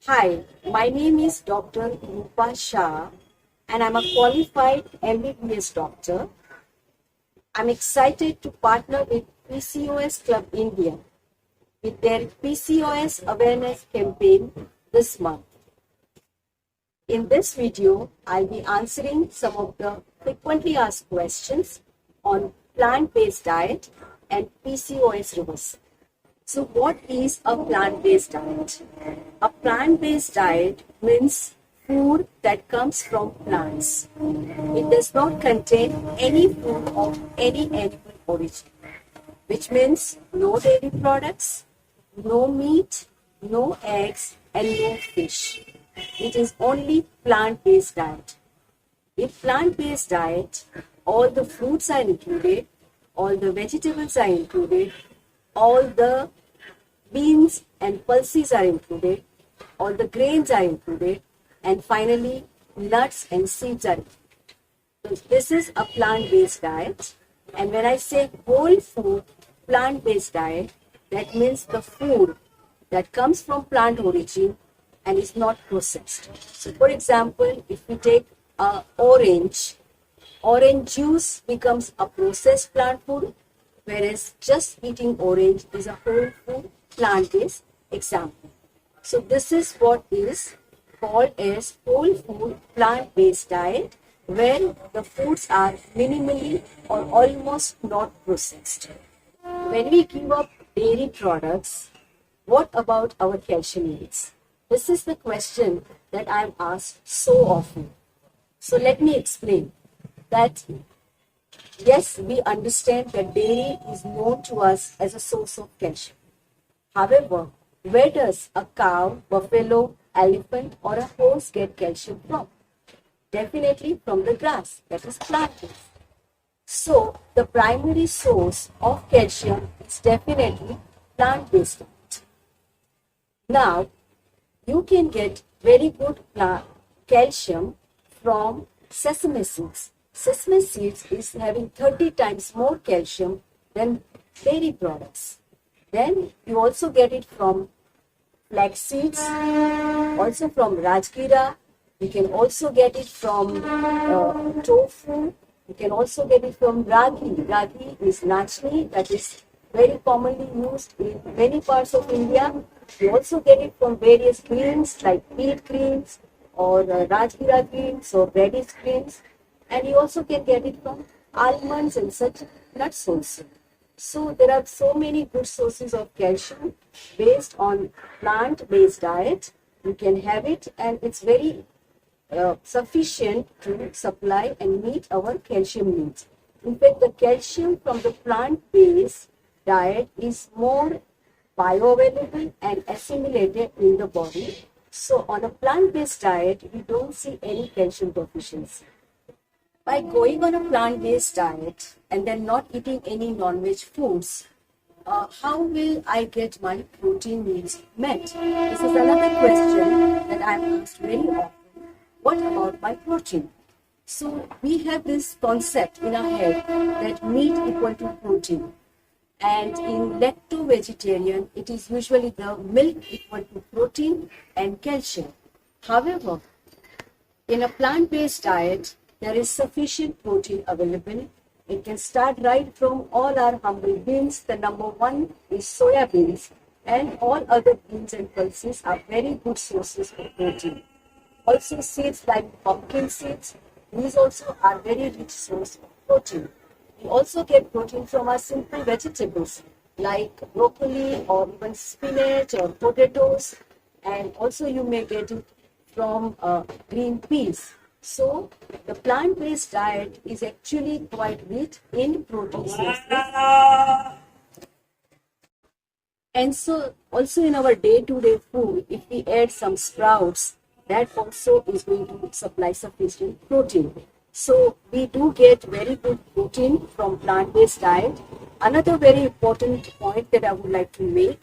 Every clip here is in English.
Hi, my name is Dr. Rupa Shah and I'm a qualified MBBS doctor. I'm excited to partner with PCOS Club India with their PCOS awareness campaign this month. In this video, I'll be answering some of the frequently asked questions on plant-based diet and PCOS reversal. So what is a plant-based diet? A plant-based diet means food that comes from plants. It does not contain any food of any animal origin, which means no dairy products, no meat, no eggs, and no fish. It is only plant-based diet. In plant-based diet, all the fruits are included, all the vegetables are included, all the beans and pulses are included, all the grains are included, and finally nuts and seeds are included. So this is a plant-based diet, and when I say whole food plant-based diet, that means the food that comes from plant origin and is not processed. So for example, if we take orange juice becomes a processed plant food, whereas just eating orange is a whole food plant-based example. So this is what is called as whole food plant-based diet, where the foods are minimally or almost not processed. When we give up dairy products, what about our calcium needs? This is the question that I am asked so often. So let me explain that yes, we understand that dairy is known to us as a source of calcium. However, where does a cow, buffalo, elephant, or a horse get calcium from? Definitely from the grass, that is plant-based. So, the primary source of calcium is definitely plant-based diet. Now, you can get very good calcium from sesame seeds. Sesame seeds is having 30 times more calcium than dairy products. Then you also get it from flax seeds, also from rajgira. You can also get it from tofu. You can also get it from ragi. Ragi is naturally, that is very commonly used in many parts of India. You also get it from various greens like wheat greens or rajgira greens or radish greens. And you also can get it from almonds and such nuts also. So there are so many good sources of calcium based on plant-based diet. You can have it and it's very sufficient to supply and meet our calcium needs. In fact, the calcium from the plant-based diet is more bioavailable and assimilated in the body. So on a plant-based diet, we don't see any calcium deficiency. By going on a plant-based diet and then not eating any non-veg foods, how will I get my protein needs met? This is another question that I'm asked very often. What about my protein? So we have this concept in our head that meat equal to protein. And in lacto-vegetarian, it is usually the milk equal to protein and calcium. However, in a plant-based diet, there is sufficient protein available. It can start right from all our humble beans. The number one is soya beans, and all other beans and pulses are very good sources of protein. Also seeds like pumpkin seeds, these also are very rich source of protein. We also get protein from our simple vegetables like broccoli or even spinach or potatoes, and also you may get it from green peas. So the plant-based diet is actually quite rich in protein sources. And so also in our day-to-day food, if we add some sprouts, that also is going to supply sufficient protein. So we do get very good protein from plant-based diet. Another very important point that I would like to make,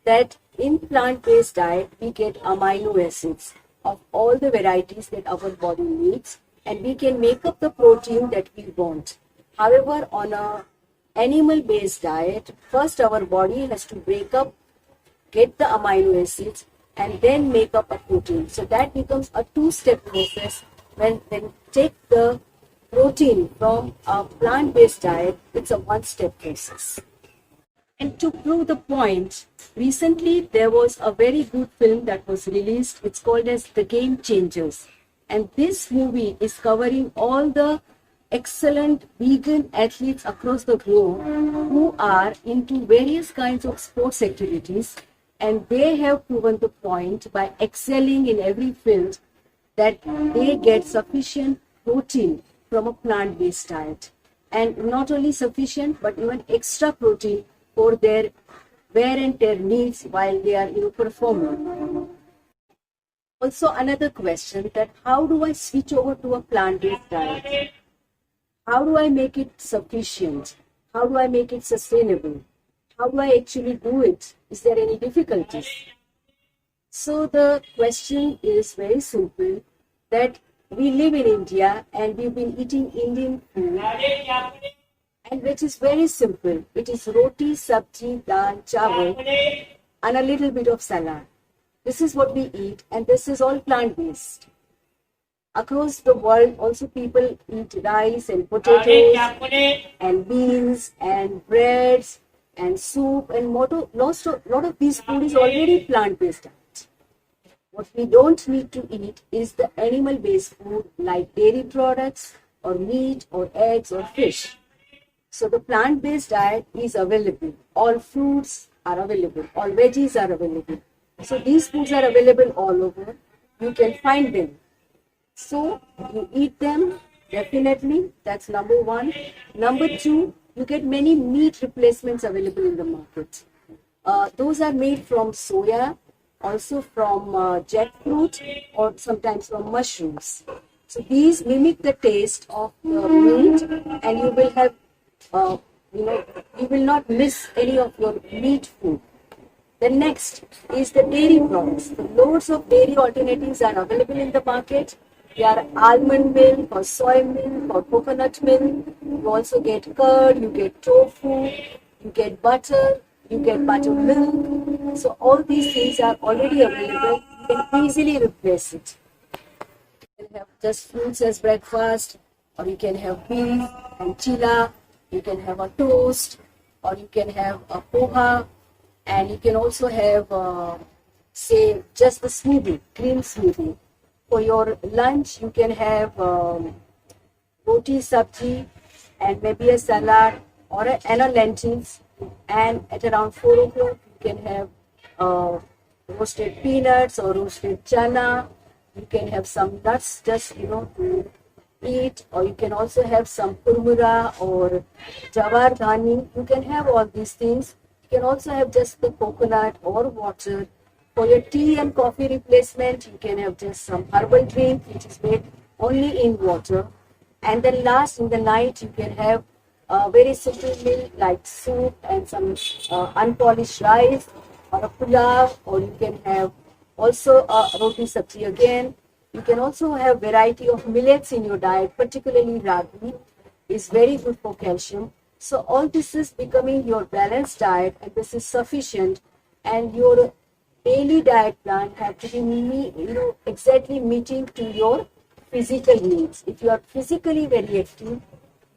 that in plant-based diet, we get amino acids of all the varieties that our body needs, and we can make up the protein that we want. However, on a animal-based diet, first our body has to break up, get the amino acids, and then make up a protein. So that becomes a two-step process. When take the protein from a plant-based diet, it's a one-step process. And to prove the point, recently there was a very good film that was released. It's called as The Game Changers. And this movie is covering all the excellent vegan athletes across the globe who are into various kinds of sports activities. And they have proven the point by excelling in every field that they get sufficient protein from a plant-based diet. And not only sufficient, but even extra protein for their wear and tear needs while they are performing. Also, another question, that how do I switch over to a plant-based diet? How do I make it sufficient? How do I make it sustainable? How do I actually do it? Is there any difficulties? So the question is very simple, that we live in India and we've been eating Indian food, and which is very simple. It is roti, sabji, dal, chawal, and a little bit of salad. This is what we eat, and this is all plant-based. Across the world, also people eat rice and potatoes and beans and breads and soup, and lot of these food is already plant-based diet. What we don't need to eat is the animal-based food like dairy products or meat or eggs or fish. So the plant-based diet is available. All fruits are available. All veggies are available. So these foods are available all over. You can find them. So you eat them, definitely. That's number one. Number two, you get many meat replacements available in the market. Those are made from soya, also from jackfruit, or sometimes from mushrooms. So these mimic the taste of the meat, and you will have you will not miss any of your meat food. The next is the dairy products. The loads of dairy alternatives are available in the market. They are almond milk or soy milk or coconut milk. You also get curd, you get tofu, you get butter, you get buttermilk. So all these things are already available. You can easily replace it. You can have just fruits as breakfast, or you can have beef and chila. You can have a toast, or you can have a poha, and you can also have, say, just the smoothie, cream smoothie. For your lunch, you can have roti, sabji, and maybe a salad or a lentils. And at around 4 o'clock, you can have roasted peanuts or roasted chana. You can have some nuts, just to eat, or you can also have some kurmura or jawar dhani. You can have all these things. You can also have just the coconut or water. For your tea and coffee replacement, you can have just some herbal drink, which is made only in water. And then last, in the night, you can have a very simple meal like soup and some unpolished rice, or a pulao, or you can have also a roti sabji again. You can also have variety of millets in your diet, particularly ragi is very good for calcium. So all this is becoming your balanced diet, and this is sufficient. And your daily diet plan have to be exactly meeting to your physical needs. If you are physically very active,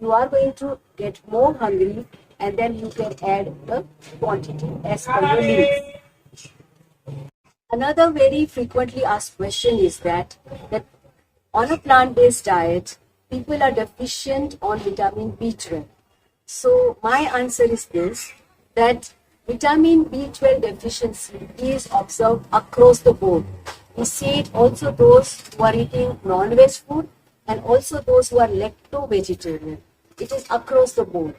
you are going to get more hungry, and then you can add the quantity as per your needs. Another very frequently asked question is that on a plant-based diet, people are deficient on vitamin B12. So my answer is this, that vitamin B12 deficiency is observed across the board. We see it also those who are eating non-veg food, and also those who are lacto-vegetarian. It is across the board.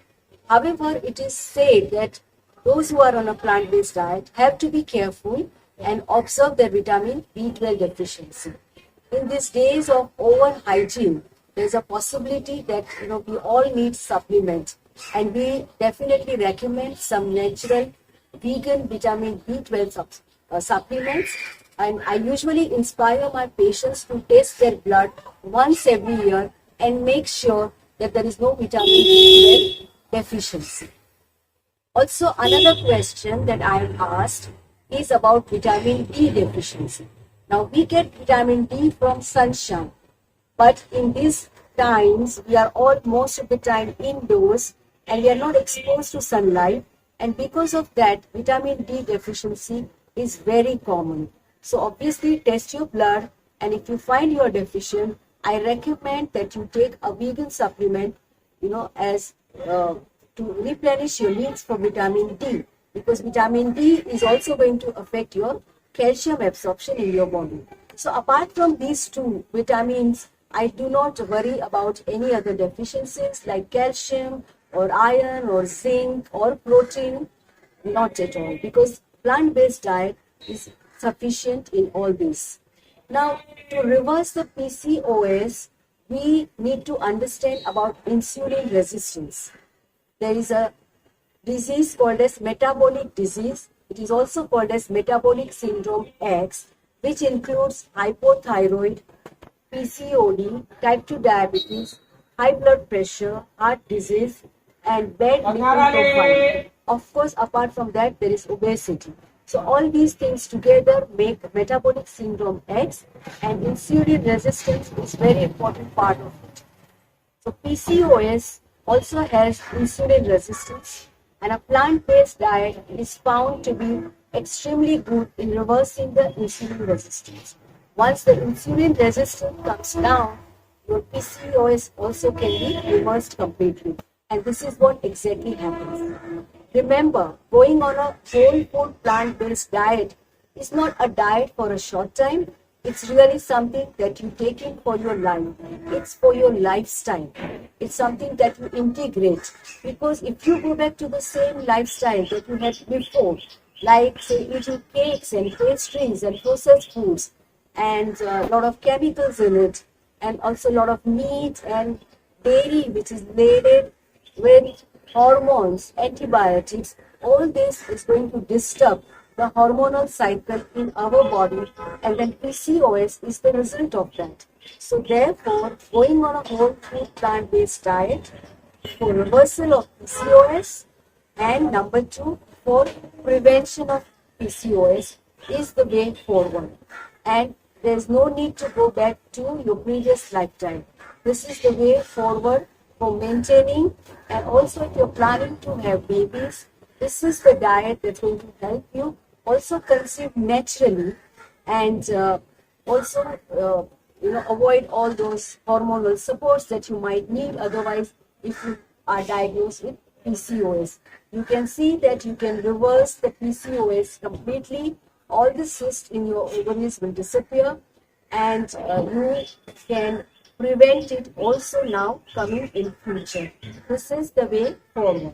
However, it is said that those who are on a plant-based diet have to be careful and observe their vitamin B12 deficiency. In these days of over-hygiene, there is a possibility that we all need supplements, and we definitely recommend some natural vegan vitamin B12 supplements. And I usually inspire my patients to test their blood once every year and make sure that there is no vitamin B12 deficiency. Also, another question that I am asked, is about vitamin D deficiency. Now, we get vitamin D from sunshine, but in these times, we are all most of the time indoors and we are not exposed to sunlight. And because of that, vitamin D deficiency is very common. So obviously, test your blood, and if you find you are deficient, I recommend that you take a vegan supplement, as to replenish your needs for vitamin D, because vitamin D is also going to affect your calcium absorption in your body. So apart from these two vitamins, I do not worry about any other deficiencies like calcium or iron or zinc or protein, not at all, because plant-based diet is sufficient in all this. Now, to reverse the PCOS, we need to understand about insulin resistance. There is a disease called as metabolic disease. It is also called as metabolic syndrome X, which includes hypothyroid, PCOD, type 2 diabetes, high blood pressure, heart disease, and bad lipid profile. Of course, apart from that, there is obesity. So all these things together make metabolic syndrome X, and insulin resistance is very important part of it. So PCOS also has insulin resistance, and a plant-based diet is found to be extremely good in reversing the insulin resistance. Once the insulin resistance comes down, your PCOS also can be reversed completely. And this is what exactly happens. Remember, going on a whole food plant-based diet is not a diet for a short time. It's really something that you take in for your life. It's for your lifestyle. It's something that you integrate. Because if you go back to the same lifestyle that you had before, like say eating cakes and pastries and processed foods and a lot of chemicals in it, and also a lot of meat and dairy which is laden with hormones, antibiotics, all this is going to disturb the hormonal cycle in our body, and then PCOS is the result of that. So therefore, going on a whole food plant-based diet for reversal of PCOS, and number two, for prevention of PCOS is the way forward. And there's no need to go back to your previous lifetime. This is the way forward for maintaining, and also if you're planning to have babies, this is the diet that's going to help you also conceive naturally, and also avoid all those hormonal supports that you might need otherwise if you are diagnosed with PCOS. You can see that you can reverse the PCOS completely. All the cysts in your ovaries will disappear, and you can prevent it also now coming in future. This is the way forward.